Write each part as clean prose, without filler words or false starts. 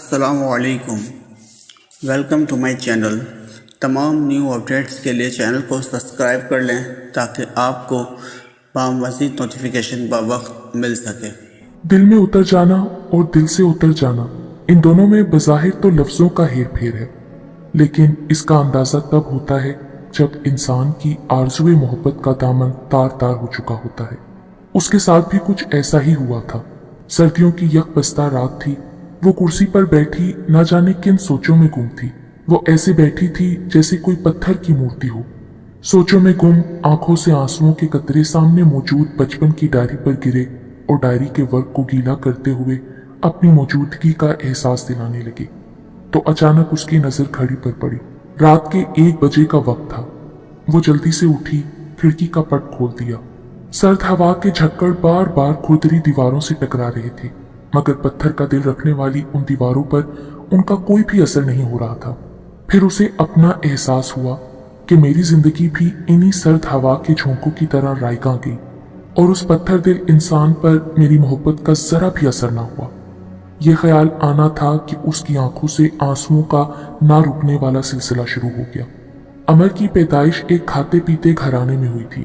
السلام علیکم، welcome to my channel. تمام نیو اپڈیٹس کے لیے چینل کو سبسکرائب کر لیں تاکہ آپ کو مزید نوٹیفیکیشن بوقت مل سکے۔ دل میں اتر جانا اور دل سے اتر جانا، ان دونوں میں بظاہر تو لفظوں کا ہیر پھیر ہے، لیکن اس کا اندازہ تب ہوتا ہے جب انسان کی آرزوئے محبت کا دامن تار تار ہو چکا ہوتا ہے۔ اس کے ساتھ بھی کچھ ایسا ہی ہوا تھا۔ سردیوں کی یک بستہ رات تھی، وہ کرسی پر بیٹھی نہ جانے کن سوچوں میں گم تھی۔ وہ ایسے بیٹھی تھی جیسے کوئی پتھر کی مورتی ہو، سوچوں میں گم، آنکھوں سے آنسوؤں کے قطرے سامنے موجود بچپن کی ڈائری پر گرے اور ڈائری کے ورق کو گیلا کرتے ہوئے اپنی موجودگی کا احساس دلانے لگے۔ تو اچانک اس کی نظر گھڑی پر پڑی۔ رات کے 1 بجے کا وقت تھا۔ وہ جلدی سے اٹھی، کھڑکی کا پٹ کھول دیا۔ سرد ہوا کے جھکڑ بار بار کھردری دیواروں سے ٹکرا رہے تھے، مگر پتھر کا دل رکھنے والی ان دیواروں پر ان کا کوئی بھی اثر نہیں ہو رہا تھا۔ پھر اسے اپنا احساس ہوا کہ میری زندگی بھی انہی سرد ہوا کے جھونکوں کی طرح رائگاں گئی، اور اس پتھر دل انسان پر میری محبت کا ذرا بھی اثر نہ ہوا۔ یہ خیال آنا تھا کہ اس کی آنکھوں سے آنسوؤں کا نہ رکنے والا سلسلہ شروع ہو گیا۔ امر کی پیدائش ایک کھاتے پیتے گھرانے میں ہوئی تھی۔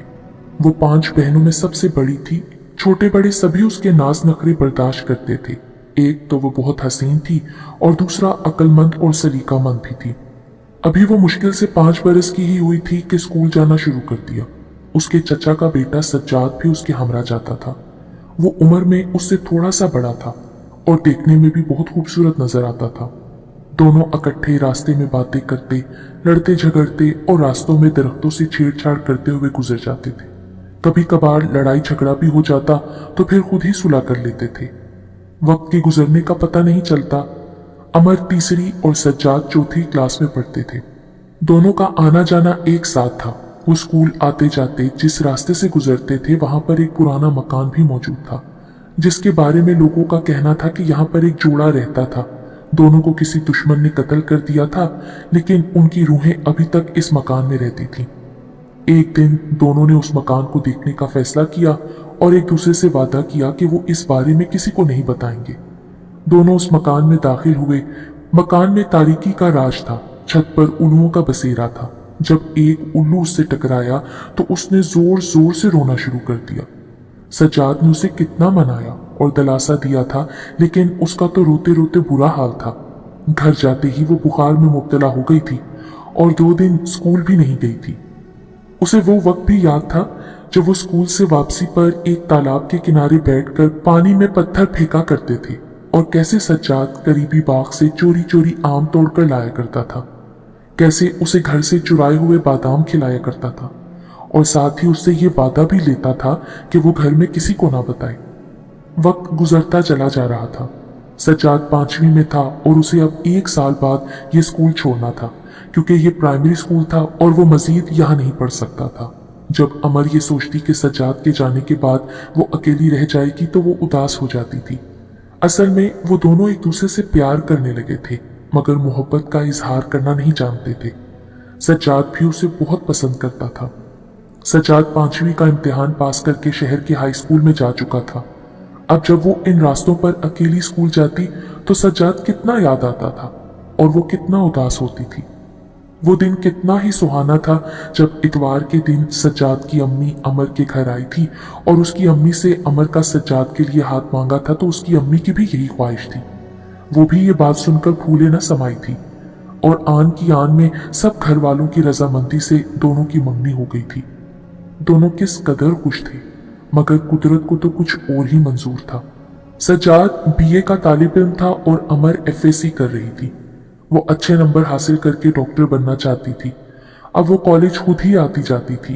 وہ 5 بہنوں میں سب سے بڑی تھی۔ چھوٹے بڑے سبھی اس کے ناز نخرے برداشت کرتے تھے۔ ایک تو وہ بہت حسین تھی اور دوسرا عقل مند اور سلیقہ مند بھی تھی۔ ابھی وہ مشکل سے 5 برس کی ہی ہوئی تھی کہ اسکول جانا شروع کر دیا۔ اس کے چچا کا بیٹا سجاد بھی اس کے ہمراہ جاتا تھا۔ وہ عمر میں اس سے تھوڑا سا بڑا تھا اور دیکھنے میں بھی بہت خوبصورت نظر آتا تھا۔ دونوں اکٹھے راستے میں باتیں کرتے، لڑتے جھگڑتے اور راستوں میں درختوں سے چھیڑ چھاڑ کرتے ہوئے گزر جاتے تھے۔ کبھی کبھار لڑائی جھگڑا بھی ہو جاتا تو پھر خود ہی صلح کر لیتے تھے۔ وقت کے گزرنے کا پتہ نہیں چلتا۔ امر تیسری اور سجاد چوتھی کلاس میں پڑھتے تھے۔ دونوں کا آنا جانا ایک ساتھ تھا۔ وہ اسکول آتے جاتے جس راستے سے گزرتے تھے وہاں پر ایک پرانا مکان بھی موجود تھا، جس کے بارے میں لوگوں کا کہنا تھا کہ یہاں پر ایک جوڑا رہتا تھا۔ دونوں کو کسی دشمن نے قتل کر دیا تھا، لیکن ان کی روحیں ابھی تک اس مکان میں رہتی تھیں۔ ایک دن دونوں نے اس مکان کو دیکھنے کا فیصلہ کیا اور ایک دوسرے سے وعدہ کیا کہ وہ اس بارے میں کسی کو نہیں بتائیں گے۔ دونوں اس مکان میں داخل ہوئے۔ مکان میں تاریکی کا راج تھا۔ چھت پر الوؤں کا بسیرا تھا۔ جب ایک الو اس سے ٹکرایا تو اس نے زور زور سے رونا شروع کر دیا۔ سجاد نے اسے کتنا منایا اور دلاسا دیا تھا، لیکن اس کا تو روتے روتے برا حال تھا۔ گھر جاتے ہی وہ بخار میں مبتلا ہو گئی تھی اور 2 دن اسکول بھی نہیں گئی تھی۔ اسے وہ وقت بھی یاد تھا جب وہ اسکول سے واپسی پر ایک تالاب کے کنارے بیٹھ کر پانی میں پتھر پھینکا کرتے تھے، اور کیسے سجاد قریبی باغ سے چوری چوری آم توڑ کر لایا کرتا تھا، کیسے اسے گھر سے چرائے ہوئے بادام کھلایا کرتا تھا، اور ساتھ ہی اس سے یہ وعدہ بھی لیتا تھا کہ وہ گھر میں کسی کو نہ بتائے۔ وقت گزرتا چلا جا رہا تھا۔ سجاد 5ویں میں تھا اور اسے اب 1 سال بعد یہ اسکول چھوڑنا تھا، کیونکہ یہ پرائمری اسکول تھا اور وہ مزید یہاں نہیں پڑھ سکتا تھا۔ جب امر یہ سوچتی کہ سجاد کے جانے کے بعد وہ اکیلی رہ جائے گی تو وہ اداس ہو جاتی تھی۔ اصل میں وہ دونوں ایک دوسرے سے پیار کرنے لگے تھے، مگر محبت کا اظہار کرنا نہیں جانتے تھے۔ سجاد بھی اسے بہت پسند کرتا تھا۔ سجاد 5ویں کا امتحان پاس کر کے شہر کے ہائی اسکول میں جا چکا تھا۔ اب جب وہ ان راستوں پر اکیلی اسکول جاتی تو سجاد کتنا یاد آتا تھا اور وہ کتنا اداس ہوتی تھی۔ وہ دن کتنا ہی سہانا تھا جب اتوار کے دن سجاد کی امی امر کے گھر آئی تھی اور اس کی امی سے امر کا سجاد کے لیے ہاتھ مانگا تھا، تو اس کی امی کی بھی یہی خواہش تھی۔ وہ بھی یہ بات سن کر پھولے نہ سمائی تھی، اور آن کی آن میں سب گھر والوں کی رضامندی سے دونوں کی منگنی ہو گئی تھی۔ دونوں کس قدر خوش تھے، مگر قدرت کو تو کچھ اور ہی منظور تھا۔ سجاد BA کا طالب علم تھا اور امر FSC کر رہی تھی۔ وہ اچھے نمبر حاصل کر کے ڈاکٹر بننا چاہتی تھی۔ اب وہ کالج خود ہی آتی جاتی تھی۔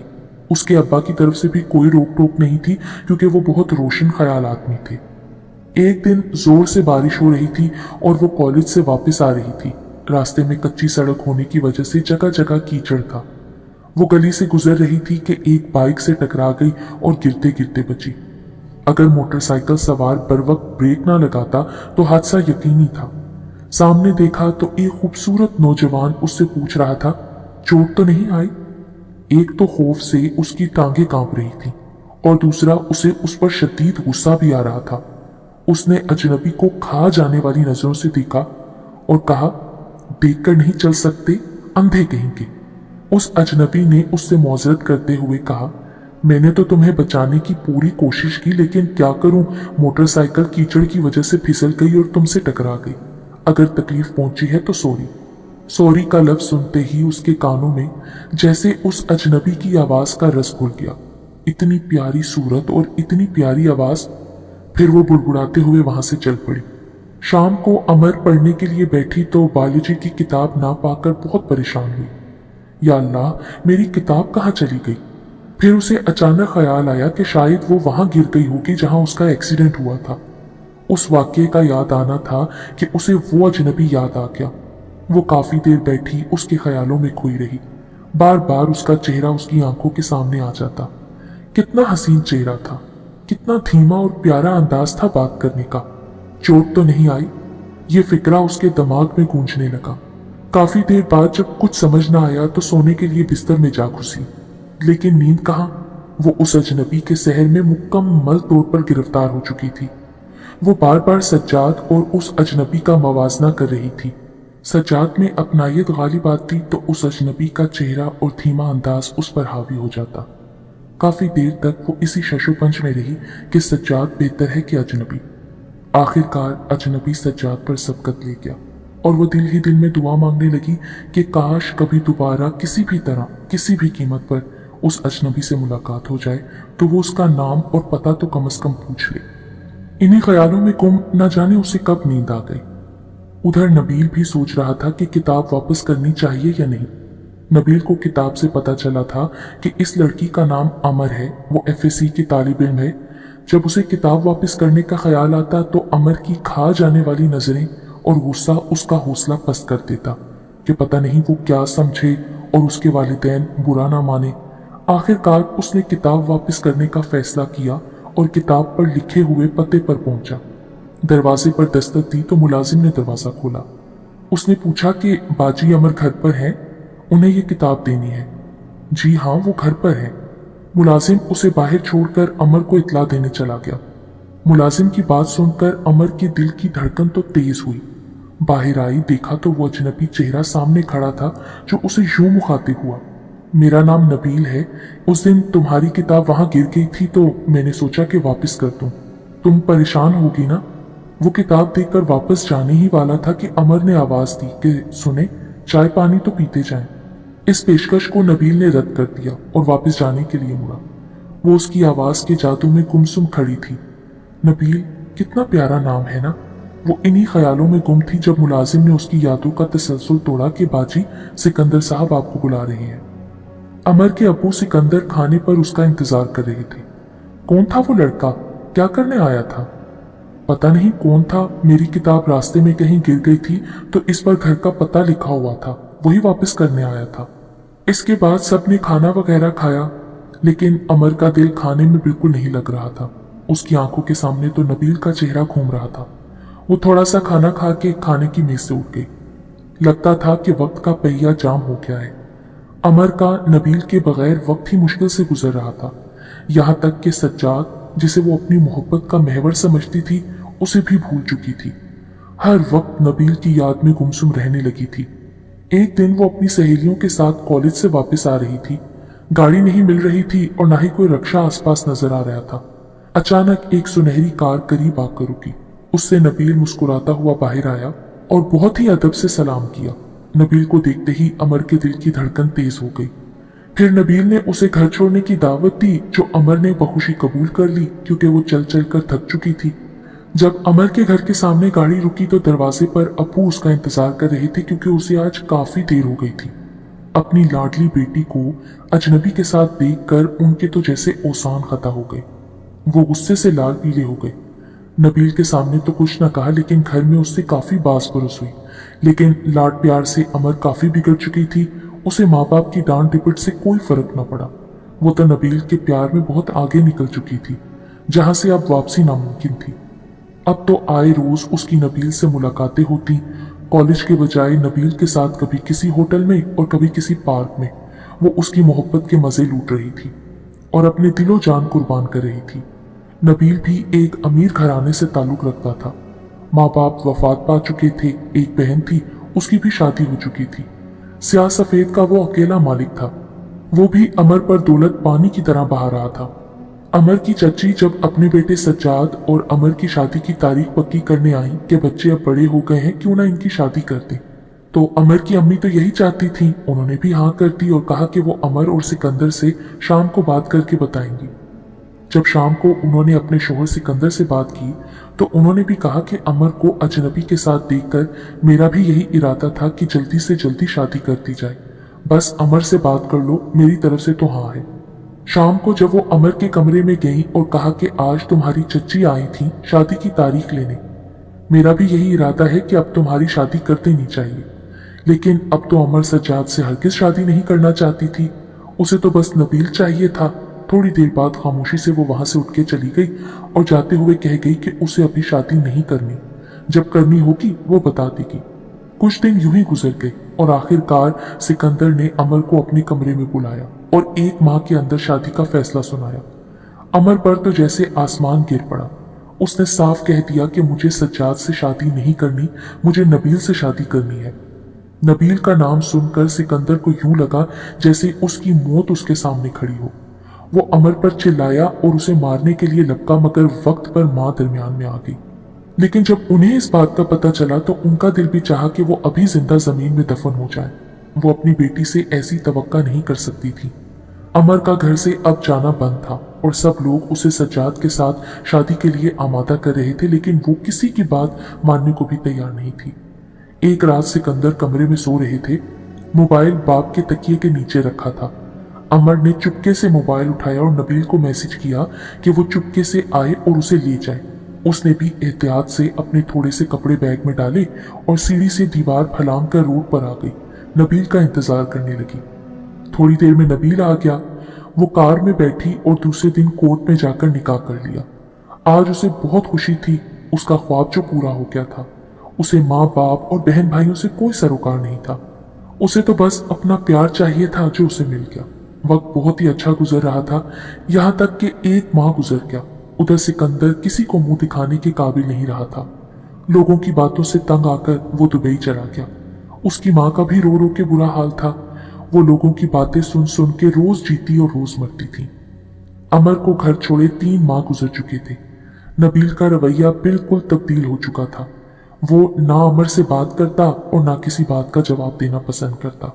اس کے ابا کی طرف سے بھی کوئی روک ٹوک نہیں تھی، کیونکہ وہ بہت روشن خیال آدمی تھے۔ ایک دن زور سے بارش ہو رہی تھی اور وہ کالج سے واپس آ رہی تھی۔ راستے میں کچی سڑک ہونے کی وجہ سے جگہ جگہ کیچڑ تھا۔ وہ گلی سے گزر رہی تھی کہ ایک بائک سے ٹکرا گئی اور گرتے گرتے بچی۔ اگر موٹر سائیکل سوار بر وقت بریک نہ لگاتا تو حادثہ یقینی تھا۔ سامنے دیکھا تو ایک خوبصورت نوجوان اس سے پوچھ رہا تھا، چوٹ تو نہیں آئی؟ ایک تو خوف سے اس کی ٹانگیں کانپ رہی تھی اور دوسرا اسے اس پر شدید غصہ بھی آ رہا تھا۔ اس نے اجنبی کو کھا جانے والی نظروں سے دیکھا और कहा, देखकर नहीं चल सकते, अंधे कहेंगे। उस अजनबी ने उससे मौजरत करते हुए कहा, मैंने तो तुम्हें बचाने की पूरी कोशिश की, लेकिन क्या करूं, मोटरसाइकिल कीचड़ की वजह से फिसल गई और तुमसे टकरा गई। अगर तकलीफ पहुंची है तो सॉरी। सॉरी का लफ्ज सुनते ही उसके कानों में जैसे उस अजनबी की आवाज का रस घुल गया। इतनी प्यारी सूरत और इतनी प्यारी आवाज। फिर वो बुड़बुड़ाते हुए वहां से चल पड़ी। शाम को अमर पढ़ने के लिए बैठी तो बायोलॉजी की किताब ना पाकर बहुत परेशान हुई। या अल्लाह, मेरी किताब कहाँ चली गई। फिर उसे अचानक ख्याल आया कि शायद वो वहां गिर गई होगी जहां उसका एक्सीडेंट हुआ था। उस वाक्य का याद आना था कि उसे वो अजनबी याद आ गया। वो काफी देर बैठी उसके ख्यालों में खोई रही। बार बार उसका चेहरा उसकी आंखों के सामने आ जाता। कितना हसीन चेहरा था, कितना धीमा और प्यारा अंदाज था बात करने का। चोट तो नहीं आई, ये फिक्रा उसके दिमाग में गूंजने लगा। काफी देर बाद जब कुछ समझ न आया तो सोने के लिए बिस्तर में जा घुसी, लेकिन नींद कहाँ। वो उस अजनबी के सहर में मुकम्मल तौर पर गिरफ्तार हो चुकी थी। वो बार बार सज्जाद और उस अजनबी का मवाजना कर रही थी। सज्जाद में अपनायत गालिब आती तो उस अजनबी का चेहरा और धीमा अंदाज उस पर हावी हो जाता। काफी देर तक वो इसी शशोपंच में रही कि सज्जाद बेहतर है कि अजनबी। आखिरकार अजनबी सज्जाद पर सबकत ले गया और वो दिल ही दिल में दुआ मांगने लगी कि काश कभी दोबारा किसी भी तरह, किसी भी कीमत पर उस अजनबी से मुलाकात हो जाए तो वो उसका नाम और पता तो कम से कम पूछ ले। इन्हीं ख्यालों में गुम न जाने उसे कब नींद आ गई। उधर नबील भी सोच रहा था कि किताब वापस करनी चाहिए या नहीं। नबील को किताब से पता चला था कि इस लड़की का नाम अमर है, वो FSC की तालिब इल्म है। जब उसे किताब वापस करने का ख्याल आता तो अमर की खा जाने वाली नजरें और गुस्सा उसका हौसला पस्त कर देता कि पता नहीं वो क्या समझे और उसके वालिदैन बुरा ना माने। आखिरकार उसने किताब वापस करने का फैसला किया और किताब पर लिखे हुए पते पर पहुंचा। दरवाजे पर दस्तक दी तो मुलाजिम ने दरवाजा खोला। उसने पूछा कि बाजी अमर घर पर हैं, उन्हें ये किताब देनी है। जी हाँ, वो घर पर है। मुलाजिम उसे बाहर छोड़कर अमर को इत्ला देने चला गया। मुलाजिम की बात सुनकर अमर के दिल की धड़कन तो तेज हुई। बाहर आई, देखा तो वो अजनबी चेहरा सामने खड़ा था जो उसे यूं मुखातिब हुआ, मेरा नाम नबील है। उस दिन तुम्हारी किताब वहां गिर गई थी तो मैंने सोचा कि वापस कर दूं। तुम परेशान होगी ना। वो किताब देखकर वापस जाने ही वाला था कि अमर ने आवाज दी कि सुने, चाय पानी तो पीते जाएं। इस पेशकश को नबील ने रद्द कर दिया और वापस जाने के लिए मुड़ा। वो उसकी आवाज के जादू में गुमसुम खड़ी थी। नबील, कितना प्यारा नाम है ना। वो इन्हीं ख्यालों में गुम थी जब मुलाजिम ने उसकी यादों का तसलसल तोड़ा कि बाजी सिकंदर साहब आपको बुला रहे हैं। अमर के अब्बू सिकंदर खाने पर उसका इंतजार कर रहे थे। कौन था वो लड़का, क्या करने आया था? पता नहीं कौन था। मेरी किताब रास्ते में कहीं गिर गई थी तो इस पर घर का पता लिखा हुआ था, वही वापस करने आया था। इसके बाद सबने खाना वगैरह खाया, लेकिन अमर का दिल खाने में बिल्कुल नहीं लग रहा था। उसकी आंखों के सामने तो नबील का चेहरा घूम रहा था। वो थोड़ा सा खाना खा के खाने की मेज से उठ गई। लगता था कि वक्त का पहिया जाम हो गया है। अमर का नबील के बगैर वक्त ही मुश्किल से गुजर रहा था। यहाँ तक कि सज्जाद, जिसे वो अपनी मोहब्बत का महवर समझती थी, उसे भी भूल चुकी थी। हर वक्त नबील की याद में गुमसुम रहने लगी थी। एक दिन वो अपनी सहेलियों के साथ कॉलेज से वापस आ रही थी। गाड़ी नहीं मिल रही थी और ना ही कोई रक्षा आसपास नजर आ रहा था। अचानक एक सुनहरी कार करीब आकर रुकी। उससे नबील मुस्कुराता हुआ बाहर आया और बहुत ही अदब से सलाम किया। नबील को देखते ही अमर के दिल की धड़कन तेज हो गई। फिर नबील ने उसे घर छोड़ने की दावत दी, जो अमर ने बखुशी कबूल कर ली क्योंकि वो चल चल कर थक चुकी थी। जब अमर के घर के सामने गाड़ी रुकी तो दरवाजे पर अप्पू उसका इंतजार कर रहे थे क्योंकि उसे आज काफी देर हो गई थी। अपनी लाडली बेटी को अजनबी के साथ देखकर उनके तो जैसे ओसान खता हो गए। वो गुस्से से लाल पीले हो गए। नबील के सामने तो कुछ न कहा, लेकिन घर में उससे काफी बास बरस हुई। लेकिन लाड प्यार से अमर काफी बिगड़ चुकी थी। उसे माँ बाप की डांट डिपट से कोई फर्क न पड़ा। वो तो नबील के प्यार में बहुत आगे निकल चुकी थी, जहां से अब वापसी नामुमकिन थी। अब तो आए रोज उसकी नबील से मुलाकातें होती। कॉलेज के बजाय नबील के साथ कभी किसी होटल में और कभी किसी पार्क में वो उसकी मोहब्बत के मजे लूट रही थी और अपने दिलो जान कुर्बान कर रही थी। नबील भी एक अमीर घराने से ताल्लुक रखता था माँ बाप वफात पा चुके थे, एक बहन थी, उसकी भी शादी हो चुकी थी। स्याह सफेद का वो अकेला मालिक था। वो भी अमर पर दौलत पानी की तरह बहा रहा था। अमर की चची जब अपने बेटे सज्जाद और अमर की शादी की तारीख पक्की करने आई कि बच्चे अब बड़े हो गए हैं, क्यों ना इनकी शादी कर दें, तो अमर की अम्मी तो यही चाहती थी। उन्होंने भी हाँ कर दी और कहा कि वो अमर और सिकंदर से शाम को बात करके बताएंगी। जब शाम को उन्होंने अपने शोहर सिकंदर से बात की तो उन्होंने भी कहा कि अमर को अजनबी के साथ देखकर मेरा भी यही इरादा था कि जल्दी से जल्दी शादी कर दी जाए, बस अमर से बात कर लो, मेरी तरफ से तो हाँ है। शाम को जब वो अमर के कमरे में गई और कहा कि आज तुम्हारी चच्ची आई थी शादी की तारीख लेने, मेरा भी यही इरादा है कि अब तुम्हारी शादी कर देनी चाहिए, लेकिन अब तो अमर सज्जाद से हरगिज शादी नहीं करना चाहती थी, उसे तो बस नबील चाहिए था। थोड़ी देर बाद खामोशी से वो वहां से उठ के चली गई और जाते हुए कह गई कि उसे अभी शादी नहीं करनी, जब करनी होगी वो बता देगी। कुछ दिन यूं ही गुजर गए और आखिरकार सिकंदर ने अमर को अपने कमरे में बुलाया और 1 माह के अंदर शादी का फैसला सुनाया। अमर पर तो जैसे आसमान गिर पड़ा। उसने साफ कह दिया कि मुझे सज्जाद से शादी नहीं करनी, मुझे नबील से शादी करनी है। नबील का नाम सुनकर सिकंदर को यूं लगा जैसे उसकी मौत उसके सामने खड़ी हो। वो अमर पर चिल्लाया और उसे मारने के लिए लपका, मगर वक्त पर मां दरमियान में आ गई। लेकिन जब उन्हें इस बात का पता चला तो उनका दिल भी चाहा कि वो अभी जिंदा जमीन में दफन हो जाए। वो अपनी बेटी से ऐसी तवक्का नहीं कर सकती थी। अमर का घर से अब जाना बंद था और सब लोग उसे सज्जाद के साथ शादी के लिए आमादा कर रहे थे, लेकिन वो किसी की बात मानने को भी तैयार नहीं थी। एक रात सिकंदर कमरे में सो रहे थे। मोबाइल बाप के तकिए के नीचे रखा था। अमर ने चुपके से मोबाइल उठाया और नबील को मैसेज किया कि वो चुपके से आए और उसे ले जाए। उसने भी एहतियात से अपने थोड़े से कपड़े बैग में डाले और सीढ़ी से दीवार फलांग कर रोड पर आ गई। नबील का इंतजार करने लगी। थोड़ी देर में नबील आ गया। वो कार में बैठी और दूसरे दिन कोर्ट में जाकर निकाह कर लिया। आज उसे बहुत खुशी थी। उसका ख्वाब जो पूरा हो गया था। उसे माँ बाप और बहन भाइयों से कोई सरोकार नहीं था। उसे तो बस अपना प्यार चाहिए था जो उसे मिल गया। वक्त बहुत ही अच्छा गुजर रहा था, यहाँ तक कि 1 माह गुजर गया। उधर सिकंदर किसी को मुंह दिखाने के काबिल नहीं रहा था। लोगों की बातों से तंग आकर वो दुबई चला गया। उसकी माँ का भी रो रो के बुरा हाल था। वो लोगों की बातें सुन सुन के रोज जीती और रोज मरती थी। अमर को घर छोड़े 3 माह गुजर चुके थे। नबील का रवैया बिल्कुल तब्दील हो चुका था। वो ना अमर से बात करता और ना किसी बात का जवाब देना पसंद करता।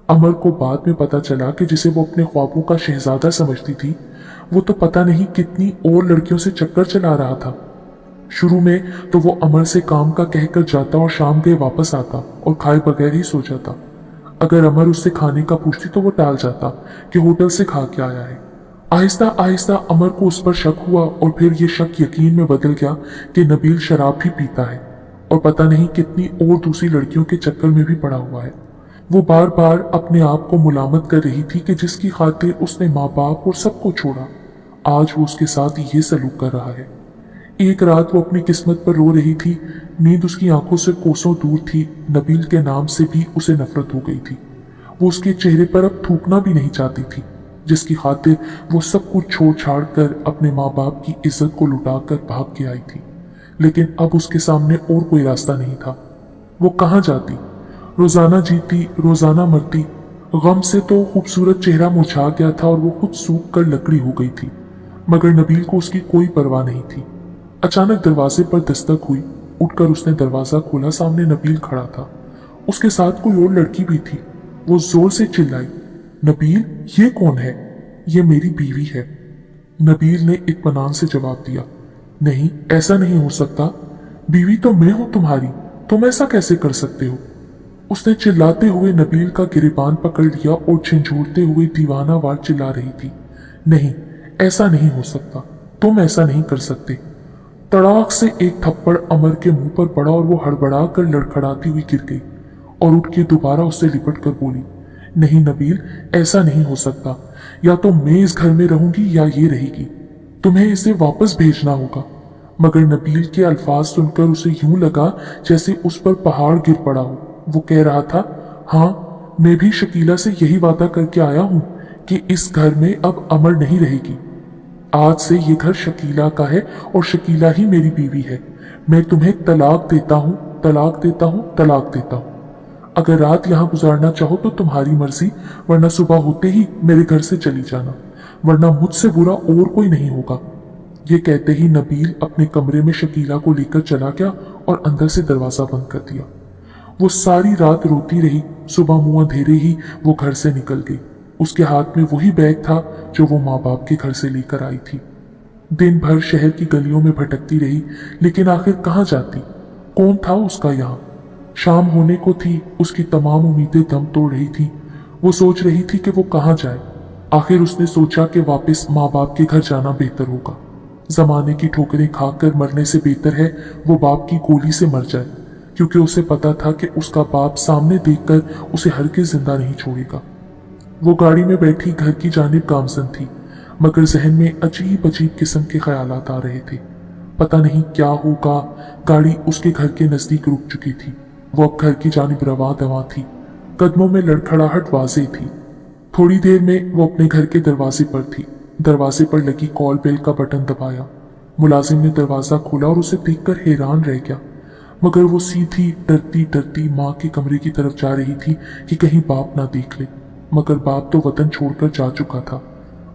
अमर को बाद में पता चला कि जिसे वो अपने ख्वाबों का शहजादा समझती थी, वो तो पता नहीं कितनी और लड़कियों से चक्कर चला रहा था। शुरू में तो वो अमर से काम का कहकर जाता और शाम गए वापस आता और खाए बगैर ही सो जाता। अगर अमर उससे खाने का पूछती तो वो टाल जाता कि होटल से खा के आया है। आहिस्ता आहिस्ता अमर को उस पर शक हुआ और फिर ये शक यकीन में बदल गया कि नबील शराब भी पीता है और पता नहीं कितनी और दूसरी लड़कियों के चक्कर में भी पड़ा हुआ है। वो बार बार अपने आप को मुलामत कर रही थी कि जिसकी खातिर उसने माँ बाप और सबको छोड़ा, आज वो उसके साथ ये सलूक कर रहा है। एक रात वो अपनी किस्मत पर रो रही थी। नींद उसकी आंखों से कोसों दूर थी। नबील के नाम से भी उसे नफरत हो गई थी। वो उसके चेहरे पर अब थूकना भी नहीं चाहती थी, जिसकी खातिर वो सब कुछ छोड़ छाड़ कर अपने माँ बाप की इज्जत को लुटा कर भाग के आई थी। लेकिन अब उसके सामने और कोई रास्ता नहीं था। वो कहाँ जाती? रोजाना जीती, रोजाना मरती। गम से तो खूबसूरत चेहरा मुरझा गया था और वो खुद सूख कर लकड़ी हो गई थी, मगर नबील को उसकी कोई परवाह नहीं थी। अचानक दरवाजे पर दस्तक हुई। उठकर उसने दरवाजा खोला। सामने नबील खड़ा था। उसके साथ कोई और लड़की भी थी। वो जोर से चिल्लाई, नबील, ये कौन है? ये मेरी बीवी है। नबील ने इत्मीनान से जवाब दिया, नहीं, ऐसा नहीं हो सकता। बीवी तो मैं हूं तुम्हारी, तुम ऐसा कैसे कर सकते हो? उसने चिल्लाते हुए नबील का गिरेबान पकड़ लिया और झंझोड़ते हुए दीवाना वार चिल्ला रही थी, नहीं, ऐसा नहीं हो सकता, तुम ऐसा नहीं कर सकते। तड़ाक से एक थप्पड़ अमर के मुंह पर पड़ा और वो हड़बड़ा कर लड़खड़ाती हुई गिर गई और उठ के दोबारा उससे लिपट कर बोली, नहीं नबील, ऐसा नहीं हो सकता। या तो मैं इस घर में रहूंगी या ये रहेगी। तुम्हें इसे वापस भेजना होगा। मगर नबील के अल्फाज सुनकर उसे यूं लगा जैसे उस पर पहाड़ गिर पड़ा हो। वो कह रहा था, हाँ, मैं भी शकीला से यही वादा करके आया हूं कि इस घर में अब अमर नहीं रहेगी। आज से ये घर शकीला का है और शकीला ही मेरी बीवी है। मैं तुम्हें तलाक देता हूँ, तलाक देता हूँ, तलाक देता हूँ। अगर रात यहाँ गुजारना चाहो तो तुम्हारी मर्जी, वरना सुबह होते ही मेरे घर से चली जाना, वरना मुझसे बुरा और कोई नहीं होगा। ये कहते ही नबील अपने कमरे में शकीला को लेकर चला गया और अंदर से दरवाजा बंद कर दिया। वो सारी रात रोती रही। सुबह मुंह अंधेरे ही वो घर से निकल गई। उसके हाथ में वही बैग था जो वो माँ बाप के घर से लेकर आई थी। दिन भर शहर की गलियों में भटकती रही, लेकिन आखिर कहाँ जाती? कौन था उसका यहाँ? शाम होने को थी, उसकी तमाम उम्मीदें दम तोड़ रही थी। वो सोच रही थी कि वो कहाँ जाए। आखिर उसने सोचा कि वापस माँ बाप के घर जाना बेहतर होगा। जमाने की ठोकरें खाकर मरने से बेहतर है वो बाप की गोली से मर जाए, क्योंकि उसे पता था कि उसका बाप सामने देखकर उसे हरगिज़ जिंदा नहीं छोड़ेगा। वो गाड़ी में बैठी घर की जानिब गामजन थी, मगर जहन में अजीब अजीब किस्म के ख्यालात आ रहे थे। पता नहीं क्या होगा। गाड़ी उसके घर के नजदीक रुक चुकी थी। वो अब घर की जानिब रवा दवा थी। कदमों में लड़खड़ाहट वाज़ेह थी। थोड़ी देर में वो अपने घर के दरवाजे पर थी। दरवाजे पर लगी कॉल बेल का बटन दबाया। मुलाजिम ने दरवाजा खोला और उसे देखकर हैरान रह गया, मगर वो सीधी डरती डरती माँ के कमरे की तरफ जा रही थी कि कहीं बाप ना देख ले। मगर बाप तो वतन छोड़कर जा चुका था।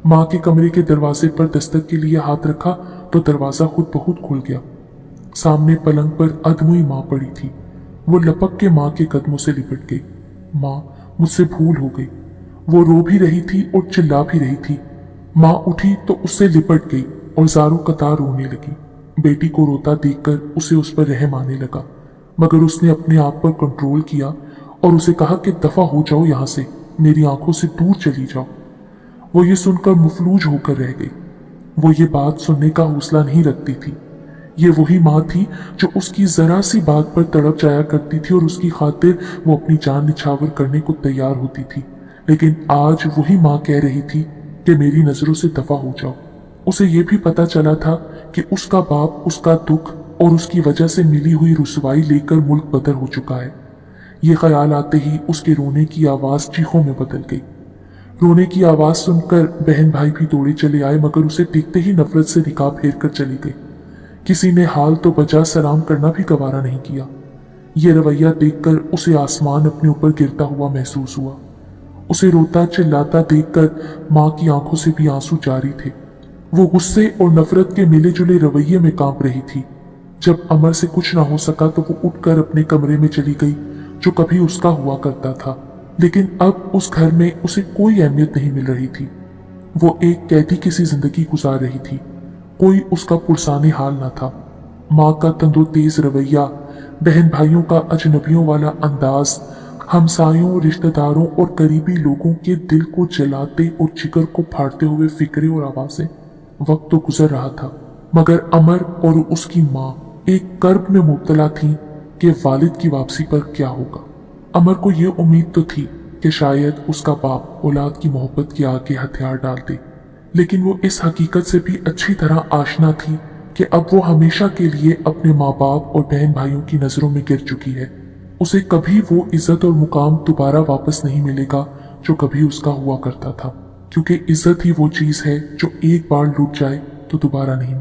माँ के कमरे के दरवाजे पर दस्तक के लिए हाथ रखा तो दरवाजा खुद ब खुद खुल गया। सामने पलंग पर अधमुई माँ पड़ी थी। वो लपक के माँ के कदमों से लिपट गई। माँ, मुझसे भूल हो गई। वो रो भी रही थी और चिल्ला भी रही थी। माँ उठी तो उससे लिपट गई और ज़ारो कतार रोने लगी। बेटी को रोता देखकर उसे उस पर रहम आने लगा, मगर उसने अपने आप पर कंट्रोल किया और उसे कहा कि दफा हो जाओ यहाँ से, मेरी आंखों से दूर चली जाओ। वो ये सुनकर मुफलूज होकर रह गई। वो ये बात सुनने का हौसला नहीं रखती थी। ये वही माँ थी जो उसकी जरा सी बात पर तड़प जाया करती थी और उसकी खातिर वो अपनी जान निछावर करने को तैयार होती थी। लेकिन आज वही माँ कह रही थी कि मेरी नजरों से दफा हो जाओ। उसे ये भी पता चला था कि उसका बाप उसका दुख और उसकी वजह से मिली हुई रुसवाई लेकर मुल्क बदर हो चुका है। ये ख्याल आते ही उसके रोने की आवाज चीखों में बदल गई। रोने की आवाज सुनकर बहन भाई भी दौड़े चले आए, मगर उसे देखते ही नफरत से निकाह फेर कर चली गई। किसी ने हाल तो बचा सलाम करना भी गवारा नहीं किया। ये रवैया देखकर उसे आसमान अपने ऊपर गिरता हुआ महसूस हुआ। उसे रोता चिल्लाता देखकर माँ की आंखों से भी आंसू जारी थे। वो गुस्से और नफरत के मिले जुले रवैये में कांप रही थी। जब अमर से कुछ ना हो सका तो वो उठकर अपने कमरे में चली गई, जो कभी उसका हुआ करता था। लेकिन अब उस घर में उसे कोई अहमियत नहीं मिल रही थी। वो एक कैदी किसी जिंदगी गुजार रही थी। कोई उसका पुरसाने हाल ना था। माँ का तंदो तेज रवैया, बहन भाइयों का अजनबियों वाला अंदाज, हमसायों, रिश्तेदारों और करीबी लोगों के दिल को जलाते और जिगर को फाड़ते हुए फिक्रे और आवाजें। वक्त तो गुजर रहा था, मगर अमर और उसकी माँ एक कर्ब में मुब्तला थीं कि वालिद की वापसी पर क्या होगा। अमर को ये उम्मीद तो थी कि शायद उसका बाप औलाद की मोहब्बत के आगे हथियार डाल दे, लेकिन वो इस हकीकत से भी अच्छी तरह आशना थी कि अब वो हमेशा के लिए अपने माँ बाप और बहन भाइयों की नजरों में गिर चुकी है। उसे कभी वो इज्जत और मुकाम दोबारा वापस नहीं मिलेगा जो कभी उसका हुआ करता था, क्योंकि इज्जत ही वो चीज है जो एक बार लूट जाए तो दोबारा नहीं